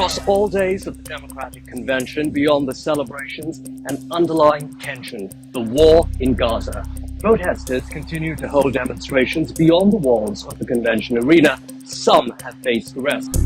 Across all days of the Democratic Convention, beyond the celebrations and underlying tension, the war in Gaza, protesters continue to hold demonstrations beyond the walls of the convention arena. Some have faced arrest.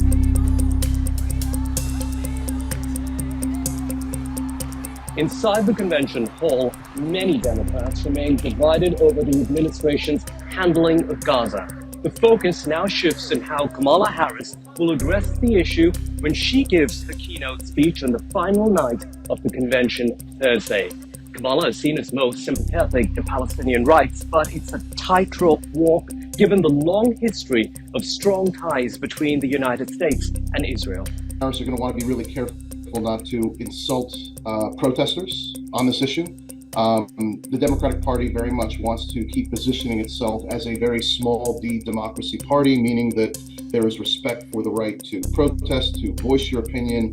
Inside the convention hall, many Democrats remain divided over the administration's handling of Gaza. The focus now shifts on how Kamalaharris will address the issue when she gives her keynote speech on the final night of the convention Thursday. Kamala is seen as most sympathetic to Palestinian rights, but it's a tightrope walk given the long history of strong ties between the United States and Israel. Harris are going to want to be really careful not to insult protesters on this issue. The Democratic Party very much wants to keep positioning itself as a very small d democracy party, meaning that there is respect for the right to protest, to voice your opinion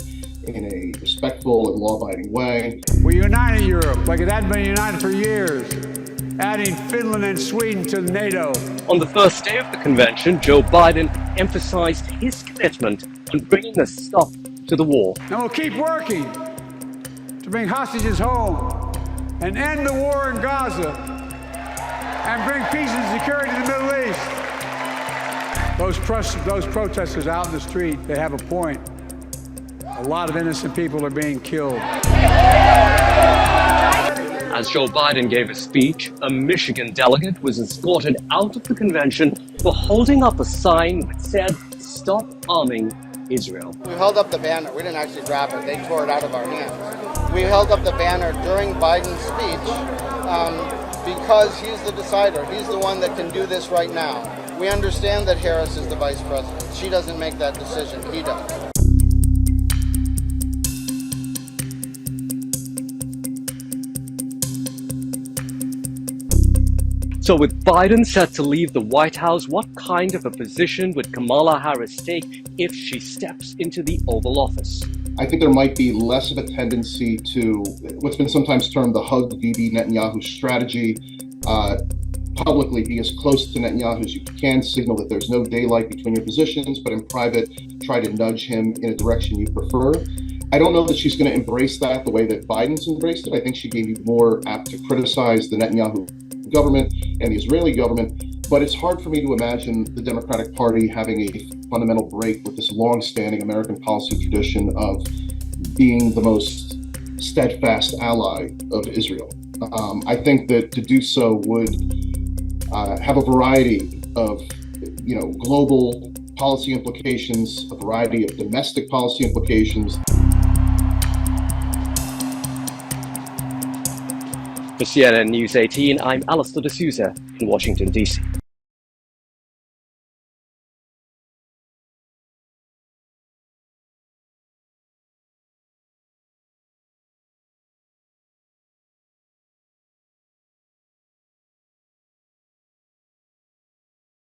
in a respectful and law-abiding way. We united Europe like it had been united for years, adding Finland and Sweden to NATO. On the first day of the convention, Joe Biden emphasized his commitment on bringing a stop to the war. And we'll keep working to bring hostages home and end the war in Gaza and bring peace and security to the Middle East. Those protesters out in the street, they have a point. A lot of innocent people are being killed. As Joe Biden gave a speech, a Michigan delegate was escorted out of the convention for holding up a sign that said, "Stop arming Israel." We held up the banner. We didn't actually grab it. They tore it out of our hands. We held up the banner during Biden's speech because he's the decider. He's the one that can do this right now. We understand that Harris is the vice president. She doesn't make that decision. He does. So with Biden set to leave the White House, what kind of a position would Kamala Harris take if she steps into the Oval Office? I think there might be less of a tendency to what's been sometimes termed the hug Bibi Netanyahu strategy. Publicly be as close to Netanyahu as you can, signal that there's no daylight between your positions, but in private, try to nudge him in a direction you prefer. I don't know that she's going to embrace that the way that Biden's embraced it. I think she'd be more apt to criticize the Netanyahu government and the Israeli government, but it's hard for me to imagine the Democratic Party having a fundamental break with this long-standing American policy tradition of being the most steadfast ally of Israel. I think that to do so would have a variety of, global policy implications, a variety of domestic policy implications. For CNN News 18, I'm Alistair D'Souza in Washington, D.C.